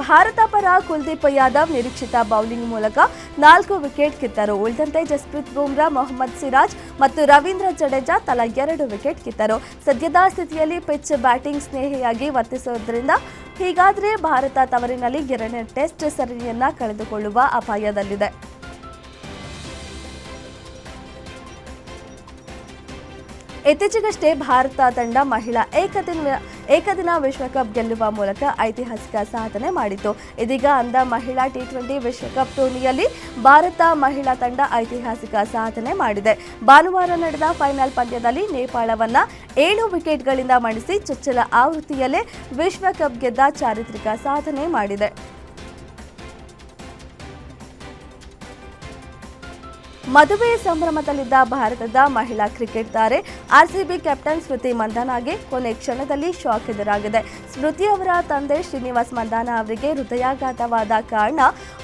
ಭಾರತ ಪರ ಕುಲ್ದೀಪ್ ಯಾದವ್ ನಿರೀಕ್ಷಿತ ಬೌಲಿಂಗ್ ಮೂಲಕ 4 ವಿಕೆಟ್ ಕಿತ್ತರು. ಉಳಿದಂತೆ ಜಸ್ಪ್ರೀತ್ ಬುಮ್ರಾ, ಮೊಹಮ್ಮದ್ ಸಿರಾಜ್ ಮತ್ತು ರವೀಂದ್ರ ಜಡೇಜಾ ತಲಾ 2 ವಿಕೆಟ್ ಕಿತ್ತರು. ಸದ್ಯದ ಸ್ಥಿತಿಯಲ್ಲಿ ಪಿಚ್ ಬ್ಯಾಟಿಂಗ್ ಸ್ನೇಹಿಯಾಗಿ ವರ್ತಿಸುವುದರಿಂದ ಹೀಗಾದರೆ ಭಾರತ ತವರಿನಲ್ಲಿ 2ನೇ ಟೆಸ್ಟ್ ಸರಣಿಯನ್ನ ಕಳೆದುಕೊಳ್ಳುವ ಅಪಾಯದಲ್ಲಿದೆ. ಇತ್ತೀಚೆಗಷ್ಟೇ ಭಾರತ ತಂಡ ಮಹಿಳಾ ಏಕದಿನ ವಿಶ್ವಕಪ್ ಗೆಲ್ಲುವ ಮೂಲಕ ಐತಿಹಾಸಿಕ ಸಾಧನೆ ಮಾಡಿತು. ಇದೀಗ ಅಂದ ಮಹಿಳಾ T20 ವಿಶ್ವಕಪ್ ಟೂರ್ನಿಯಲ್ಲಿ ಭಾರತ ಮಹಿಳಾ ತಂಡ ಐತಿಹಾಸಿಕ ಸಾಧನೆ ಮಾಡಿದೆ. ಭಾನುವಾರ ನಡೆದ ಫೈನಲ್ ಪಂದ್ಯದಲ್ಲಿ ನೇಪಾಳವನ್ನು 7 ವಿಕೆಟ್ಗಳಿಂದ ಮಣಿಸಿ ಚೊಚ್ಚಲ ಆವೃತ್ತಿಯಲ್ಲೇ ವಿಶ್ವಕಪ್ ಗೆದ್ದ ಚಾರಿತ್ರಿಕ ಸಾಧನೆ ಮಾಡಿದೆ. ಮದುವೆ ಸಂಭ್ರಮದಲ್ಲಿದ್ದ ಭಾರತದ ಮಹಿಳಾ ಕ್ರಿಕೆಟ್ ತಾರೆ ಆರ್ಸಿಬಿ ಕ್ಯಾಪ್ಟನ್ ಸ್ಮೃತಿ ಮಂದಾನಾಗೆ ಕೊನೆ ಕ್ಷಣದಲ್ಲಿ ಶಾಕ್ ಎದುರಾಗಿದೆ. ಸ್ಮೃತಿ ಅವರ ತಂದೆ ಶ್ರೀನಿವಾಸ್ ಮಂದಾನ ಅವರಿಗೆ ಹೃದಯಾಘಾತವಾದ ಕಾರಣ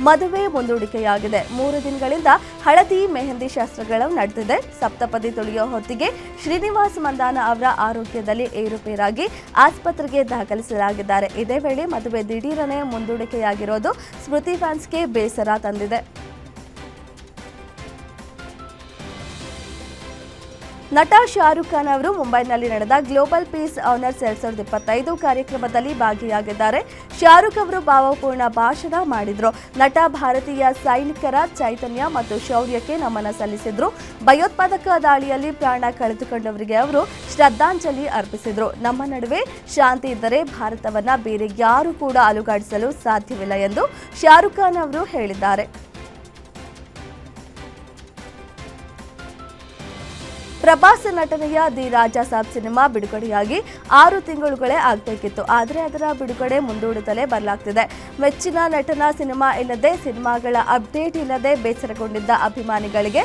ಮದುವೆ ಮುಂದೂಡಿಕೆಯಾಗಿದೆ. 3 ದಿನಗಳಿಂದ ಹಳದಿ ಮೆಹಂದಿ ಶಾಸ್ತ್ರಗಳು ನಡೆದಿದೆ. ಸಪ್ತಪದಿ ತುಳಿಯೋ ಹೊತ್ತಿಗೆ ಶ್ರೀನಿವಾಸ್ ಮಂದಾನ ಅವರ ಆರೋಗ್ಯದಲ್ಲಿ ಏರುಪೇರಾಗಿ ಆಸ್ಪತ್ರೆಗೆ ದಾಖಲಿಸಲಾಗಿದ್ದಾರೆ. ಇದೇ ವೇಳೆ ಮದುವೆ ದಿಢೀರನೆ ಮುಂದೂಡಿಕೆಯಾಗಿರೋದು ಸ್ಮೃತಿ ಫ್ಯಾನ್ಸ್ಗೆ ಬೇಸರ ತಂದಿದೆ. ನಟ ಶಾರುಖ್ ಖಾನ್ ಅವರು ಮುಂಬೈನಲ್ಲಿ ನಡೆದ ಗ್ಲೋಬಲ್ ಪೀಸ್ ಆನರ್ಸ್ 2025 ಕಾರ್ಯಕ್ರಮದಲ್ಲಿ ಭಾಗಿಯಾಗಿದ್ದಾರೆ. ಶಾರುಖ್ ಅವರು ಭಾವಪೂರ್ಣ ಭಾಷಣ ಮಾಡಿದ್ರು. ನಟ ಭಾರತೀಯ ಸೈನಿಕರ ಚೈತನ್ಯ ಮತ್ತು ಶೌರ್ಯಕ್ಕೆ ನಮನ ಸಲ್ಲಿಸಿದ್ರು. ಭಯೋತ್ಪಾದಕ ದಾಳಿಯಲ್ಲಿ ಪ್ರಾಣ ಕಳೆದುಕೊಂಡವರಿಗೆ ಅವರು ಶ್ರದ್ಧಾಂಜಲಿ ಅರ್ಪಿಸಿದ್ರು. ನಮ್ಮ ನಡುವೆ ಶಾಂತಿ ಇದ್ದರೆ ಭಾರತವನ್ನ ಬೇರೆ ಯಾರು ಕೂಡ ಅಲುಗಾಡಿಸಲು ಸಾಧ್ಯವಿಲ್ಲ ಎಂದು ಶಾರುಖ್ ಖಾನ್ ಅವರು ಹೇಳಿದ್ದಾರೆ. ಪ್ರಭಾಸ್ ನಟನೆಯ ದಿ ರಾಜಾ ಸಾಬ್ ಸಿನಿಮಾ ಬಿಡುಗಡೆಯಾಗಿ 6 ತಿಂಗಳುಗಳೇ ಆಗಬೇಕಿತ್ತು. ಆದರೆ ಅದರ ಬಿಡುಗಡೆ ಮುಂದೂಡುತ್ತಲೇ ಬರಲಾಗ್ತಿದೆ. ಮೆಚ್ಚಿನ ನಟನ ಸಿನಿಮಾ ಇಲ್ಲದೆ, ಸಿನಿಮಾಗಳ ಅಪ್ಡೇಟ್ ಇಲ್ಲದೆ ಬೇಸರಗೊಂಡಿದ್ದ ಅಭಿಮಾನಿಗಳಿಗೆ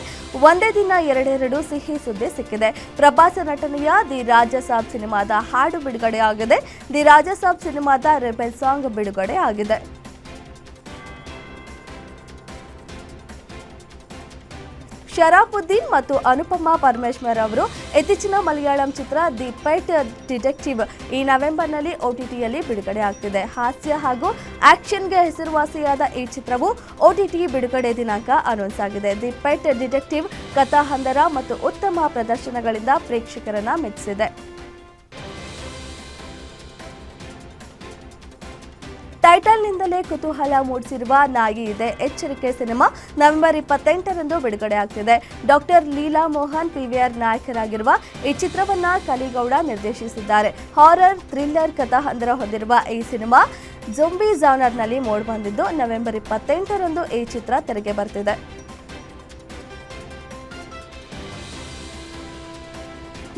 ಒಂದೇ ದಿನ ಎರಡೆರಡು ಸಿಹಿ ಸುದ್ದಿ ಸಿಕ್ಕಿದೆ. ಪ್ರಭಾಸ್ ನಟನೆಯ ದಿ ರಾಜಾ ಸಾಬ್ ಸಿನಿಮಾದ ಹಾಡು ಬಿಡುಗಡೆಯಾಗಿದೆ. ದಿ ರಾಜಾ ಸಾಬ್ ಸಿನಿಮಾದ ರೆಬೆಲ್ ಸಾಂಗ್ ಬಿಡುಗಡೆ ಆಗಿದೆ. ಶರಾಫುದ್ದೀನ್ ಮತ್ತು ಅನುಪಮಾ ಪರಮೇಶ್ವರ್ ಅವರು ಇತ್ತೀಚಿನ ಮಲಯಾಳಂ ಚಿತ್ರ ದಿ ಪೆಟ್ ಡಿಟೆಕ್ಟಿವ್ ಈ ನವೆಂಬರ್ನಲ್ಲಿ OTTಯಲ್ಲಿ ಬಿಡುಗಡೆ ಆಗ್ತಿದೆ. ಹಾಸ್ಯ ಹಾಗೂ ಆಕ್ಷನ್ಗೆ ಹೆಸರುವಾಸಿಯಾದ ಈ ಚಿತ್ರವು OTT ಬಿಡುಗಡೆ ದಿನಾಂಕ ಅನೌನ್ಸ್ ಆಗಿದೆ. ದಿ ಪೆಟ್ ಡಿಟೆಕ್ಟಿವ್ ಕಥಾ ಹಂದರ ಮತ್ತು ಉತ್ತಮ ಪ್ರದರ್ಶನಗಳಿಂದ ಪ್ರೇಕ್ಷಕರನ್ನ ಮೆಚ್ಚಿಸಿದೆ. ಟೈಟಲ್ನಿಂದಲೇ ಕುತೂಹಲ ಮೂಡಿಸಿರುವ ನಾಯಿ ಇದೆ ಎಚ್ಚರಿಕೆ ಸಿನಿಮಾ ನವೆಂಬರ್ 28ರಂದು ಬಿಡುಗಡೆ ಆಗ್ತಿದೆ. ಡಾಕ್ಟರ್ ಲೀಲಾ ಮೋಹನ್ PVR ನಾಯಕರಾಗಿರುವ ಈ ಚಿತ್ರವನ್ನ ಕಲಿಗೌಡ ನಿರ್ದೇಶಿಸಿದ್ದಾರೆ. ಹಾರರ್ ಥ್ರಿಲ್ಲರ್ ಕಥಾಹಂದರ ಹೊಂದಿರುವ ಈ ಸಿನಿಮಾ ಜೊಂಬಿ ಜಾನರ್ನಲ್ಲಿ ಮೂಡಿಬಂದಿದ್ದು ನವೆಂಬರ್ 28ರಂದು ಈ ಚಿತ್ರ ತೆರೆಗೆ ಬರ್ತಿದೆ.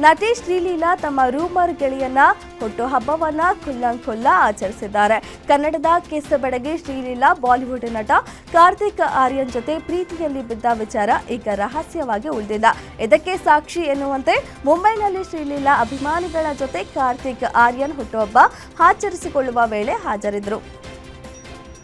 ನಟಿ ಶ್ರೀಲೀಲಾ ತಮ್ಮ ರೂಮರ್ ಗೆಳೆಯನ ಹುಟ್ಟುಹಬ್ಬವನ್ನ ಖುಲ್ಲಂಖುಲ್ಲ ಆಚರಿಸಿದ್ದಾರೆ. ಕನ್ನಡದ ಕಿಸ್ ಬೆಡಗಿ ಶ್ರೀಲೀಲಾ ಬಾಲಿವುಡ್ ನಟ ಕಾರ್ತಿಕ್ ಆರ್ಯನ್ ಜೊತೆ ಪ್ರೀತಿಯಲ್ಲಿ ಬಿದ್ದ ವಿಚಾರ ಈಗ ರಹಸ್ಯವಾಗಿ ಉಳಿದಿಲ್ಲ. ಇದಕ್ಕೆ ಸಾಕ್ಷಿ ಎನ್ನುವಂತೆ ಮುಂಬೈನಲ್ಲಿ ಶ್ರೀಲೀಲಾ ಅಭಿಮಾನಿಗಳ ಜೊತೆ ಕಾರ್ತಿಕ್ ಆರ್ಯನ್ ಹುಟ್ಟುಹಬ್ಬ ಆಚರಿಸಿಕೊಳ್ಳುವ ವೇಳೆ ಹಾಜರಿದ್ದರು.